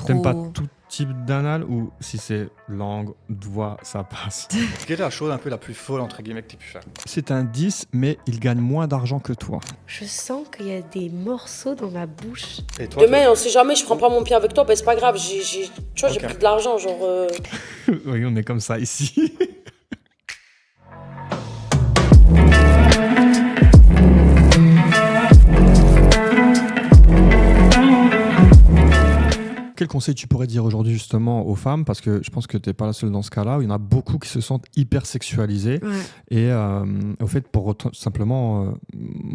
T'aimes pas tout type d'anal ou si c'est langue, doigt, ça passe? Quelle est la chose un peu la plus folle entre guillemets que tu aies pu faire? C'est un 10, mais il gagne moins d'argent que toi. Je sens qu'il y a des morceaux dans ma bouche. Et toi, Demain, on sait jamais, je prends pas mon pied avec toi, c'est pas grave, tu vois, j'ai Ok. pris de l'argent, genre... Oui, on est comme ça ici. Quel conseil tu pourrais dire aujourd'hui justement aux femmes? Parce que je pense que tu n'es pas la seule dans ce cas-là, où il y en a beaucoup qui se sentent hyper sexualisées. Ouais. Et au fait, pour simplement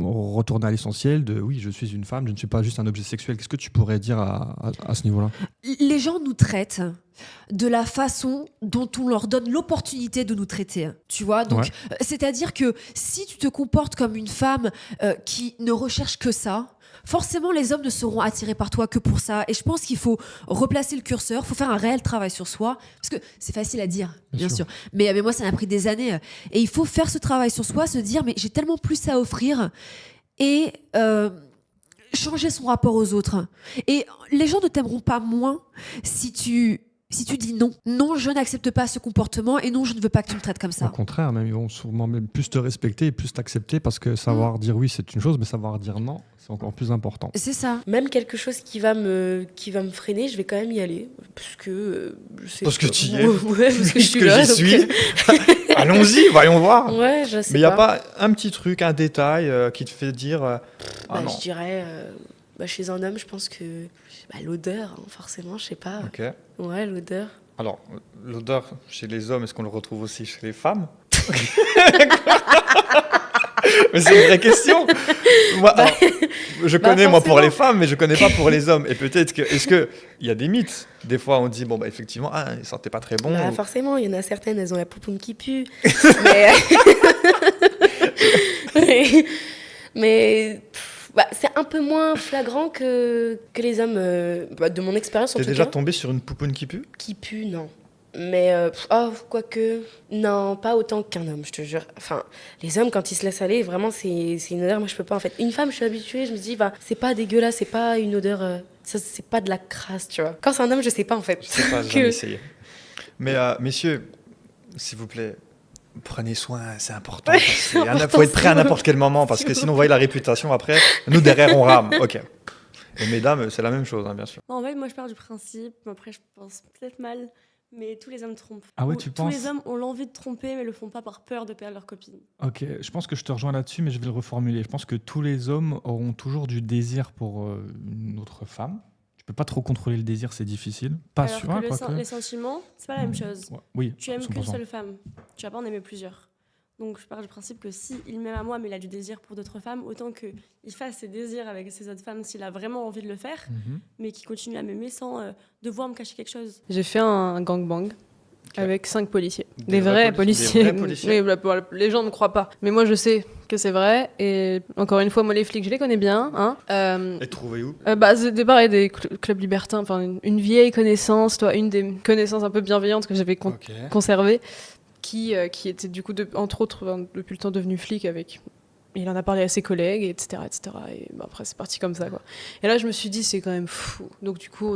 retourner à l'essentiel de oui, je suis une femme, je ne suis pas juste un objet sexuel. Qu'est-ce que tu pourrais dire à ce niveau-là? Les gens nous traitent de la façon dont on leur donne l'opportunité de nous traiter. Tu vois, donc, Ouais. c'est-à-dire que si tu te comportes comme une femme qui ne recherche que ça, forcément les hommes ne seront attirés par toi que pour ça. Et je pense qu'il faut replacer le curseur, il faut faire un réel travail sur soi, parce que c'est facile à dire, bien sûr. Mais moi, ça m'a pris des années. Et il faut faire ce travail sur soi, se dire, mais j'ai tellement plus à offrir. Et changer son rapport aux autres. Et les gens ne t'aimeront pas moins si tu dis non. Non, je n'accepte pas ce comportement et non, je ne veux pas que tu me traites comme Au ça. contraire, même, ils vont sûrement même plus te respecter et plus t'accepter parce que savoir dire oui, c'est une chose, mais savoir dire non, c'est encore plus important. C'est ça. Même quelque chose qui va me freiner, je vais quand même y aller. Parce que je sais Parce que pas. tu y es. Ouais, parce que je suis Que là. j'y donc, suis. Allons-y, voyons voir. Ouais, je sais Mais il n'y a pas un petit truc, un détail qui te fait dire ah non. Je dirais, chez un homme, je pense que l'odeur, hein, forcément, je sais pas. Ok. Ouais, l'odeur. Alors, l'odeur chez les hommes, est-ce qu'on le retrouve aussi chez les femmes? Mais c'est une vraie question. Moi, alors, je connais moi pour forcément. les femmes, mais je connais pas pour les hommes. Et peut-être que, est-ce que il y a des mythes? Des fois, on dit effectivement, il sentait pas très bon. ou- Forcément, il y en a certaines, elles ont la poupoune qui pue. mais mais c'est un peu moins flagrant que les hommes, de mon expérience en T'es tout déjà cas. tombé sur une poupoune qui pue? Qui pue, non. Mais, quoique, non, pas autant qu'un homme, je te jure. Enfin, les hommes, quand ils se laissent aller, vraiment, c'est une odeur, moi, je peux pas, en fait. Une femme, je suis habituée, je me dis, c'est pas dégueulasse, c'est pas une odeur, ça, c'est pas de la crasse, tu vois. Quand c'est un homme, je sais pas, en fait. Je sais pas, j'ai jamais essayé. Mais messieurs, s'il vous plaît, prenez soin, c'est important. Il faut être prêt à n'importe quel moment, parce que sinon, vous voyez la réputation après. Nous, derrière, on rame. Ok. Et mesdames, c'est la même chose, hein, bien sûr. En fait, moi, je pars du principe, après, je pense peut-être mal, mais tous les hommes trompent. Ah ouais, Ou tu tous penses? les hommes ont l'envie de tromper, mais le font pas par peur de perdre leur copine. Ok, je pense que je te rejoins là-dessus, mais je vais le reformuler. Je pense que tous les hommes auront toujours du désir pour une autre femme. Tu peux pas trop contrôler le désir, c'est difficile. Pas Alors sûr, que hein, les quoique. sentiments, c'est pas la même chose. Ouais, oui, Tu aimes qu'une 100%. seule femme, tu vas pas en aimer plusieurs. Donc je pars du principe que si il m'aime à moi, mais il a du désir pour d'autres femmes, autant qu'il fasse ses désirs avec ces autres femmes s'il a vraiment envie de le faire, mais qu'il continue à m'aimer sans devoir me cacher quelque chose. J'ai fait un gangbang avec 5 policiers. Des vrais vrais policiers. Des vrais policiers. Oui, les gens ne croient pas. Mais moi, je sais que c'est vrai. Et encore une fois, moi, les flics, je les connais bien. Hein. Et trouver où? C'est pareil, des clubs libertins. Enfin, une vieille connaissance, une des connaissances un peu bienveillantes que j'avais Ok. conservées, qui était du coup, entre autres, depuis le temps devenu flic avec... Il en a parlé à ses collègues, etc. etc. Et après, c'est parti comme ça, quoi. Et là, je me suis dit, c'est quand même fou. Donc, du coup,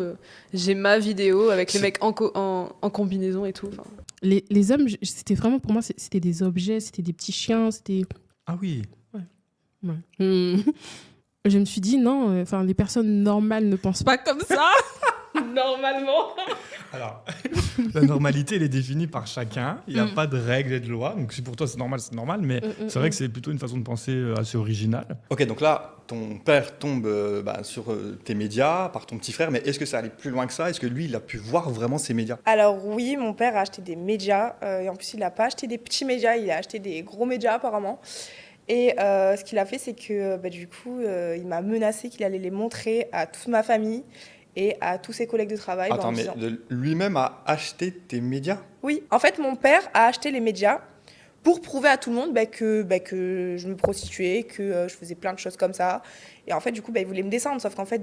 j'ai ma vidéo avec les mecs en combinaison et tout. Enfin. Les hommes, c'était vraiment pour moi, c'était des objets, c'était des petits chiens, c'était... Ah oui. Ouais. Je me suis dit, non, les personnes normales ne pensent pas comme ça. Normalement. Alors, la normalité, elle est définie par chacun. Il n'y a pas de règles et de lois. Donc, si pour toi, c'est normal. Mais c'est vrai que c'est plutôt une façon de penser assez originale. Ok, donc là, ton père tombe sur tes médias par ton petit frère, mais est-ce que ça allait plus loin que ça? Est-ce que lui, il a pu voir vraiment ces médias? Alors oui, mon père a acheté des médias, et en plus il n'a pas acheté des petits médias, il a acheté des gros médias apparemment. Et ce qu'il a fait, c'est que du coup, il m'a menacé qu'il allait les montrer à toute ma famille et à tous ses collègues de travail. Attends, mais lui-même a acheté tes médias? Oui, en fait, mon père a acheté les médias pour prouver à tout le monde que je me prostituais, que je faisais plein de choses comme ça. Et en fait, du coup, il voulait me descendre. Sauf qu'en fait,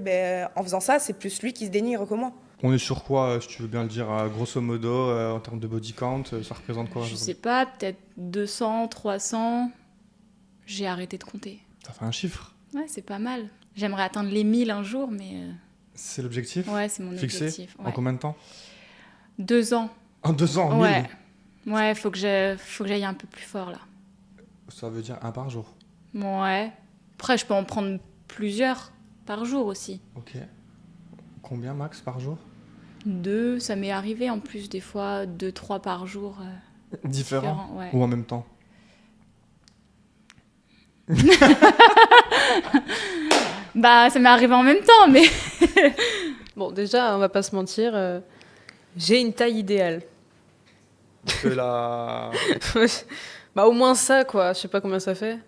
en faisant ça, c'est plus lui qui se dénigre que moi. On est sur quoi, si tu veux bien le dire, grosso modo, en termes de body count, ça représente quoi? Je sais pas, peut-être 200, 300. J'ai arrêté de compter. Ça fait un chiffre. Ouais, c'est pas mal. J'aimerais atteindre les 1000 un jour, mais C'est l'objectif Ouais, c'est mon fixé objectif. En Ouais. combien de temps 2 ans. En 2 ans, 1000 Ouais. Ouais, faut que j'aille un peu plus fort là. Ça veut dire un par jour. Ouais. Après, je peux en prendre plusieurs par jour aussi. Ok. Combien max par jour 2, ça m'est arrivé en plus des fois, 2, 3 par jour. Différents Ouais. Ou en même temps Bah, ça m'est arrivé en même temps, mais. Bon, déjà, on va pas se mentir, j'ai une taille idéale. Que la... Bah, au moins ça, quoi. Je sais pas combien ça fait.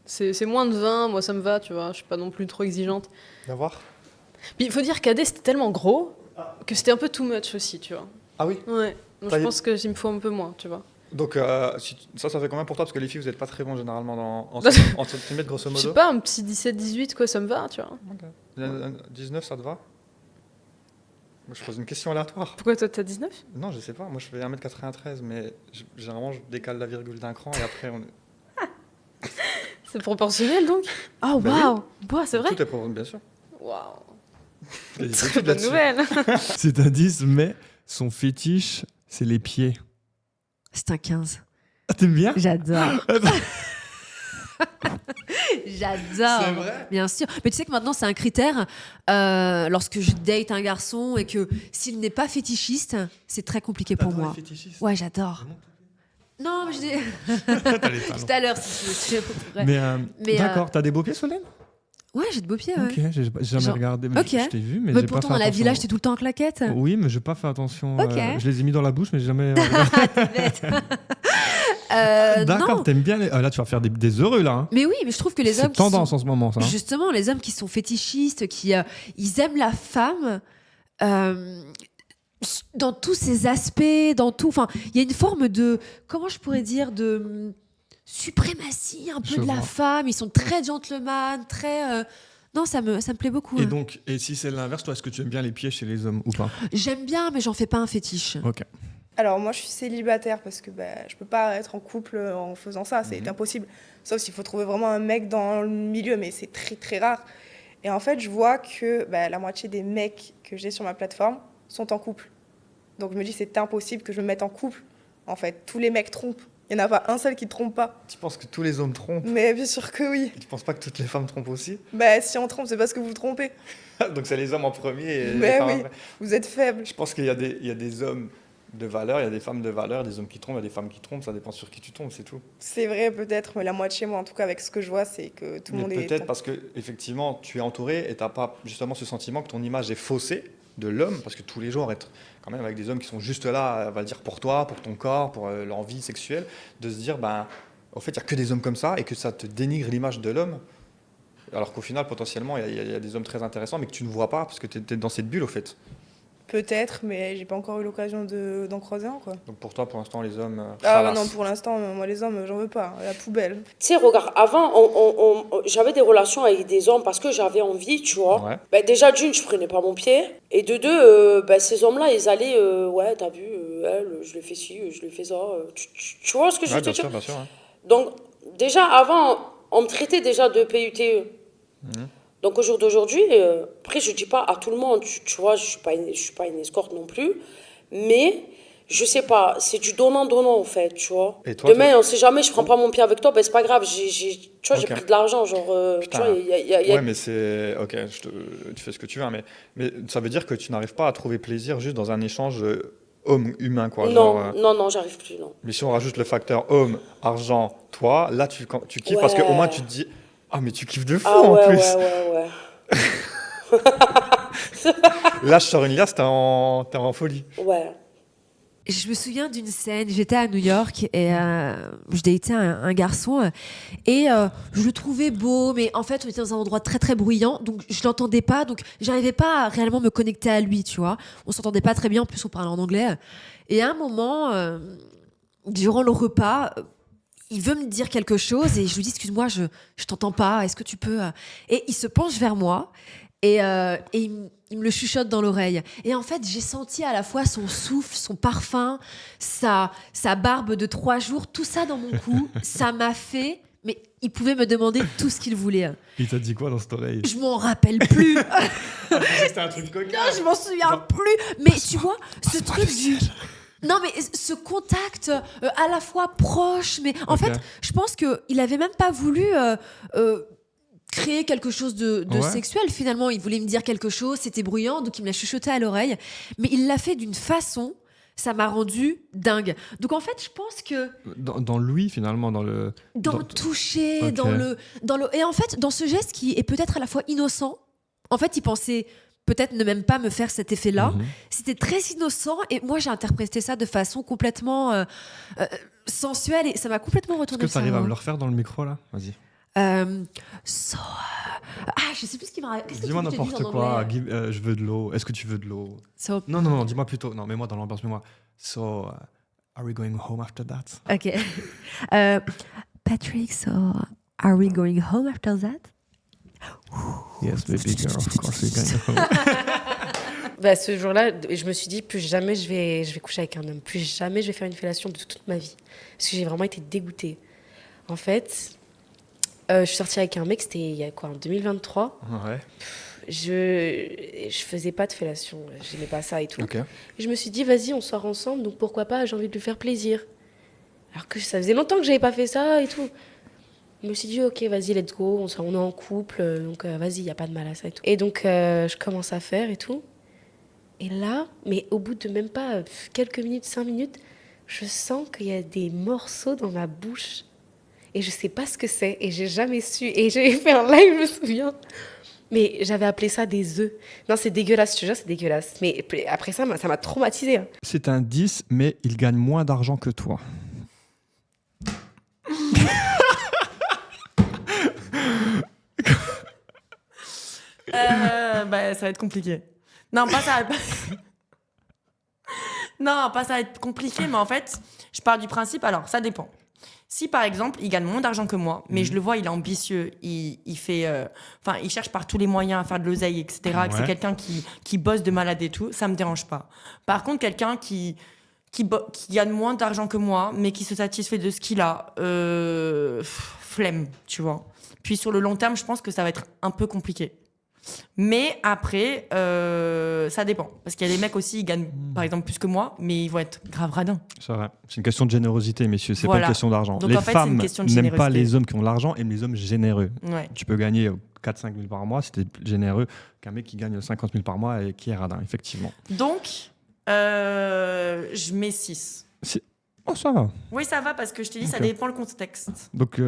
C'est moins de 20, moi ça me va, tu vois. Je suis pas non plus trop exigeante. D'avoir Puis il faut dire qu'AD c'était tellement gros que c'était un peu too much aussi, tu vois. Ah oui. Ouais. Donc je Taille- pense qu'il me faut un peu moins, tu vois. Donc, ça fait combien pour toi? Parce que les filles, vous n'êtes pas très bons généralement en centimètres, grosso Je modo. sais pas, un petit 17-18, quoi, ça me va, tu vois. 19, ça te va? Moi, je pose une question aléatoire. Pourquoi toi t'as 19? Non, je sais pas. Moi, je fais 1m93, mais généralement, je décale la virgule d'un cran et après, on... C'est proportionnel donc? Oh Bah waouh! Wow, c'est vrai? Tout est pour bien sûr. Waouh! Il y a des Très études bonne là-dessus. nouvelle! C'est un 10, mais son fétiche, c'est les pieds. C'est un 15. Ah, t'aimes bien J'adore. J'adore. C'est vrai? Bien sûr. Mais tu sais que maintenant, c'est un critère. Lorsque je date un garçon et que s'il n'est pas fétichiste, c'est très compliqué pour moi. Ouais, j'adore. Non, mais je dis. Tout à l'heure, si tu veux. Mais d'accord, t'as des beaux pieds, Solène? Ouais, j'ai de beaux pieds. Ouais. Ok, j'ai jamais Genre- regardé. Ok. Je t'ai vu, mais Mais j'ai pas pourtant, fait dans la attention. village, t'es tout le temps en claquette. Oui, mais j'ai pas fait attention. Ok. Je les ai mis dans la bouche, mais j'ai jamais. T'es bête. D'accord, non. t'aimes bien les. Ah, là, tu vas faire des heureux, là. Hein. Mais oui, mais je trouve que les hommes. C'est qui sont- tendance en ce moment, ça. Hein. Justement, les hommes qui sont fétichistes, qui ils aiment la femme dans tous ses aspects, dans tout. Enfin, il y a une forme de, comment je pourrais dire, de suprématie un peu Je de la vois. femme. Ils sont très gentleman, très. Non, ça me plaît beaucoup. Et hein. donc, et si c'est l'inverse, toi, est-ce que tu aimes bien les pieds chez les hommes ou pas? J'aime bien, mais j'en fais pas un fétiche. Ok. Alors moi je suis célibataire parce que je peux pas être en couple en faisant ça, c'est impossible. Sauf s'il faut trouver vraiment un mec dans le milieu, mais c'est très très rare. Et en fait je vois que la moitié des mecs que j'ai sur ma plateforme sont en couple. Donc je me dis c'est impossible que je me mette en couple. En fait, tous les mecs trompent. Il n'y en a pas un seul qui trompe pas. Tu penses que tous les hommes trompent? Mais bien sûr que oui. Tu penses pas que toutes les femmes trompent aussi? Si on trompe, c'est parce que vous trompez. Donc c'est les hommes en premier et les Mais femmes oui, après. vous êtes faibles. Je pense qu'il y a des hommes de valeur, il y a des femmes de valeur, des hommes qui trompent, il y a des femmes qui trompent, ça dépend sur qui tu tombes, c'est tout. C'est vrai peut-être, mais la moitié, moi en tout cas avec ce que je vois, c'est que tout le Mais monde est... peut-être parce que effectivement tu es entouré et tu n'as pas justement ce sentiment que ton image est faussée de l'homme, parce que tous les jours être quand même avec des hommes qui sont juste là, on va dire pour toi, pour ton corps, pour l'envie sexuelle, de se dire au fait il n'y a que des hommes comme ça et que ça te dénigre l'image de l'homme, alors qu'au final potentiellement il y a des hommes très intéressants mais que tu ne vois pas parce que tu es dans cette bulle au fait. Peut-être, mais j'ai pas encore eu l'occasion d'en croiser un, quoi. Donc pour toi, pour l'instant, les hommes... Non, pour l'instant, moi, les hommes, j'en veux pas. La poubelle. Tu sais, regarde, avant, j'avais des relations avec des hommes parce que j'avais envie, tu vois. Ouais. Déjà, d'une, je prenais pas mon pied. Et de deux, ces hommes-là, ils allaient, ouais, t'as vu, elle, je lui fais ci, je lui fais ça. Tu vois ce que je veux te dire? Bien sûr. Ouais. Donc, déjà, avant, on me traitait déjà de PUTE. Donc, au jour d'aujourd'hui, après, je dis pas à tout le monde, tu vois, je suis pas une escorte non plus. Mais, je sais pas, c'est du donnant-donnant, en fait, tu vois. Et toi, demain, on sait jamais, je prends pas mon pied avec toi, c'est pas grave, tu vois, j'ai pris de l'argent, genre, tu vois, il y a... Ouais, mais c'est... Ok, tu fais ce que tu veux, hein, mais ça veut dire que tu n'arrives pas à trouver plaisir juste dans un échange homme-humain, quoi. Non, j'arrive plus, non. Mais si on rajoute le facteur homme, argent, toi, là, tu kiffes parce qu'au moins, tu te dis... Ah, mais tu kiffes de fou, en plus. Ouais. Là, je sors une liasse, t'es en folie. Ouais. Je me souviens d'une scène, j'étais à New York et je datais un garçon et je le trouvais beau, mais en fait on était dans un endroit très très bruyant, donc je l'entendais pas, donc j'arrivais pas à réellement me connecter à lui, tu vois. On s'entendait pas très bien, en plus on parlait en anglais. Et à un moment, durant le repas, il veut me dire quelque chose et je lui dis excuse-moi, je t'entends pas, est-ce que tu peux... Et il se penche vers moi et il me le chuchote dans l'oreille. Et en fait, j'ai senti à la fois son souffle, son parfum, sa barbe de 3 jours, tout ça dans mon cou. Ça m'a fait il pouvait me demander tout ce qu'il voulait. Il t'a dit quoi dans cette oreille? Je m'en rappelle plus. C'était un truc coquin. Non, je m'en souviens plus. Mais tu vois, ce truc du... Non, mais ce contact à la fois proche, mais en fait, je pense qu'il avait même pas voulu créer quelque chose de sexuel. Finalement, il voulait me dire quelque chose, c'était bruyant, donc il me l'a chuchoté à l'oreille. Mais il l'a fait d'une façon, ça m'a rendu dingue. Donc en fait, je pense que... Dans l'ouïe, finalement, dans le... Dans le toucher, dans le... Et en fait, dans ce geste qui est peut-être à la fois innocent, en fait, il pensait... peut-être ne même pas me faire cet effet-là. C'était très innocent et moi j'ai interprété ça de façon complètement sensuelle et ça m'a complètement retourné. Est-ce que tu arrives à me le refaire dans le micro là? Vas-y. Je sais plus ce qu'il m'a. Dis-moi n'importe quoi. Je veux de l'eau. Est-ce que tu veux de l'eau? Non, dis-moi plutôt. Non, mets-moi dans l'ambiance, mets-moi. So, are we going home after that? Ok. Patrick, so are we going home after that? Yes, baby girl, of course we're going home. Ce jour-là, je me suis dit, plus jamais je vais coucher avec un homme. Plus jamais je vais faire une fellation de toute ma vie. Parce que j'ai vraiment été dégoûtée. En fait, je suis sortie avec un mec, c'était il y a quoi, en 2023. Ouais. Je faisais pas de fellation. J'aimais pas ça et tout. Okay. Et je me suis dit, vas-y, on sort ensemble, donc pourquoi pas, j'ai envie de lui faire plaisir. Alors que ça faisait longtemps que j'avais pas fait ça et tout. Je me suis dit, ok, vas-y, let's go, on est en couple, donc vas-y, il n'y a pas de mal à ça et tout. Et donc, je commence à faire et tout. Et là, mais au bout de même pas quelques minutes, 5 minutes, je sens qu'il y a des morceaux dans ma bouche. Et je sais pas ce que c'est, et j'ai jamais su. Et j'ai fait un live, je me souviens. Mais j'avais appelé ça des œufs. Non, c'est dégueulasse, je te jure, c'est dégueulasse. Mais après ça m'a traumatisée. Hein. C'est un 10, mais il gagne moins d'argent que toi. Ça va être compliqué. Non, pas ça. Non, pas ça va être compliqué, mais en fait, je pars du principe, alors ça dépend. Si par exemple, il gagne moins d'argent que moi, mais je le vois, il est ambitieux, il fait, il cherche par tous les moyens à faire de l'oseille, etc. Que c'est quelqu'un qui bosse de malade et tout, ça me dérange pas. Par contre, quelqu'un qui gagne moins d'argent que moi, mais qui se satisfait de ce qu'il a, flemme, tu vois. Puis sur le long terme, je pense que ça va être un peu compliqué. Mais après, ça dépend. Parce qu'il y a des mecs aussi, ils gagnent par exemple plus que moi, mais ils vont être grave radins. C'est vrai. C'est une question de générosité, messieurs. C'est Voilà. pas une question d'argent. Donc, les en fait, femmes n'aiment pas les hommes qui ont de l'argent, aiment les hommes généreux. Ouais. Tu peux gagner 4-5 000 par mois, c'était généreux qu'un mec qui gagne 50 000 par mois et qui est radin, effectivement. Donc, je mets 6. Oh, ça va. Oui, ça va, parce que je t'ai dit, ça dépend le contexte. Donc,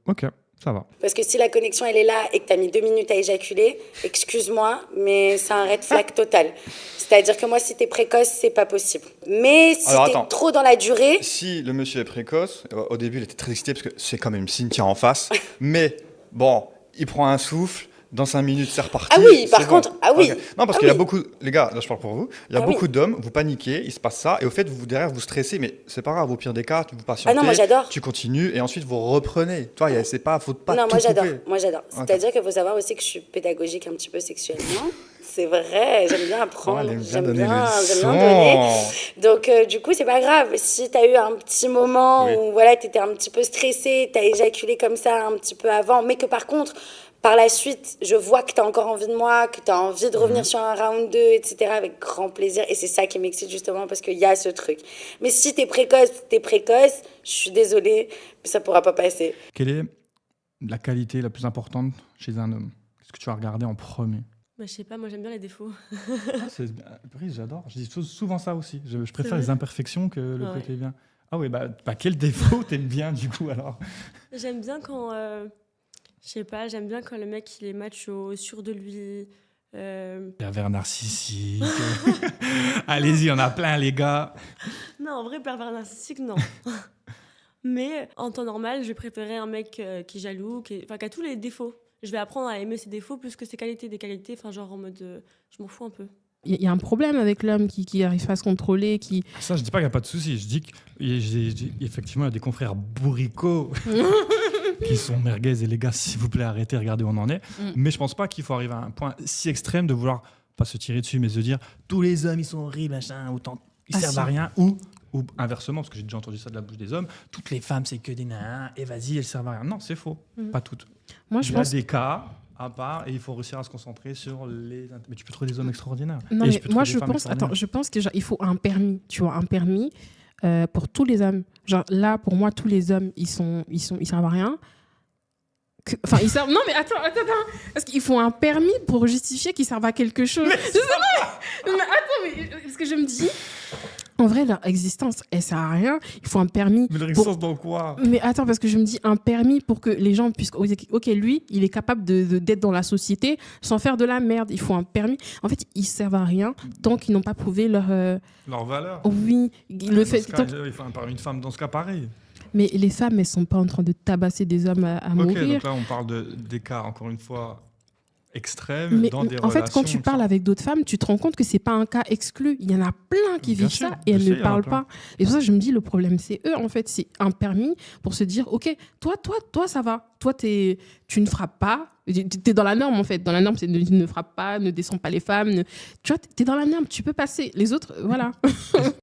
ok. Ça va. Parce que si la connexion elle est là et que tu as mis 2 minutes à éjaculer, excuse-moi, mais c'est un red flag total. C'est-à-dire que moi, si t'es précoce, c'est pas possible. Mais si t'es trop dans la durée... Si le monsieur est précoce, au début il était très excité parce que c'est quand même Cynthia en face, mais bon, il prend un souffle, dans 5 minutes c'est reparti. Ah oui, par contre, ah oui. Okay. Non, parce qu'il y a beaucoup, les gars, là je parle pour vous, il y a beaucoup d'hommes, vous paniquez, il se passe ça, et au fait, derrière vous stressez, mais c'est pas grave, au pire des cas, vous patientez, ah non, moi j'adore. Tu continues, et ensuite vous reprenez. Toi, c'est pas, faut pas non, tout couper. Moi j'adore. C'est-à-dire qu'il faut savoir aussi que je suis pédagogique un petit peu sexuellement. C'est vrai, j'aime bien apprendre, j'aime bien donner. Donc du coup, c'est pas grave. Si t'as eu un petit moment où voilà, t'étais un petit peu stressé, t'as éjaculé comme ça un petit peu avant, mais que par contre, par la suite, je vois que tu as encore envie de moi, que tu as envie de revenir sur un round 2, etc. avec grand plaisir. Et c'est ça qui m'excite justement parce qu'il y a ce truc. Mais si tu es précoce, je suis désolée, mais ça ne pourra pas passer. Quelle est la qualité la plus importante chez un homme? Qu'est-ce que tu vas regarder en premier? Je sais pas, moi j'aime bien les défauts. J'adore. Je dis souvent ça aussi. Je préfère les imperfections que le côté bien. Ah oui, quel défaut t'aimes bien du coup alors? J'aime bien quand... Je sais pas, j'aime bien quand le mec il est macho, sûr de lui. Pervers narcissique. Allez-y, on a plein les gars. Non, en vrai, pervers narcissique, non. Mais en temps normal, je vais préférer un mec qui est jaloux, qui a tous les défauts. Je vais apprendre à aimer ses défauts plus que ses qualités. Des qualités, genre en mode je m'en fous un peu. Il y a un problème avec l'homme qui arrive pas à se contrôler. Ça, je dis pas qu'il n'y a pas de souci. Je dis qu'effectivement, il y a des confrères bourricots qui sont merguez. Et les gars, s'il vous plaît, arrêtez, regardez où on en est. Mais je pense pas qu'il faut arriver à un point si extrême de vouloir, pas se tirer dessus, mais se dire tous les hommes, ils sont horribles, machin, autant ils servent à rien. Ou Ou inversement, parce que j'ai déjà entendu ça de la bouche des hommes, toutes les femmes, c'est que des nains, et vas-y, elles servent à rien. Non, c'est faux. Pas toutes. Moi, je Il y a pense. des cas à part et il faut réussir à se concentrer sur les. Mais tu peux trouver des hommes extraordinaires. Non, Et mais peux trouver moi, des je femmes pense. extraordinaires. Attends, je pense que il faut un permis. Tu vois, un permis pour tous les hommes. Genre, là, pour moi, tous les hommes, ils servent à rien. Enfin, ils servent. Non, mais attends. Parce qu'il faut un permis pour justifier qu'ils servent à quelque chose. Mais attends, parce que je me dis. En vrai, leur existence, elle sert à rien. Il faut un permis. Mais leur existence dans quoi ? Mais attends, parce que je me dis un permis pour que les gens puissent. Ok, lui, il est capable d'être dans la société sans faire de la merde. Il faut un permis. En fait, ils servent à rien tant qu'ils n'ont pas prouvé leur. Leur valeur. Oui, le fait. Dans ce cas, il faut un permis de femme dans ce cas pareil. Mais les femmes, elles sont pas en train de tabasser des hommes à Ok, mourir. donc là, on parle des cas, encore une fois, extrêmes, Mais dans des en fait, quand tu relations, parles avec d'autres femmes, tu te rends compte que c'est pas un cas exclu. Il y en a plein qui Bien vivent sûr, ça et elles je sais, ne il y en a parlent plein. pas. Et pour ça, je me dis, le problème, c'est eux. En fait, c'est un permis pour se dire, ok, toi, ça va. Toi, tu ne frappes pas. T'es dans la norme, en fait. Dans la norme, c'est ne frappe pas, ne descends pas les femmes. Tu vois, t'es dans la norme. Tu peux passer. Les autres, voilà.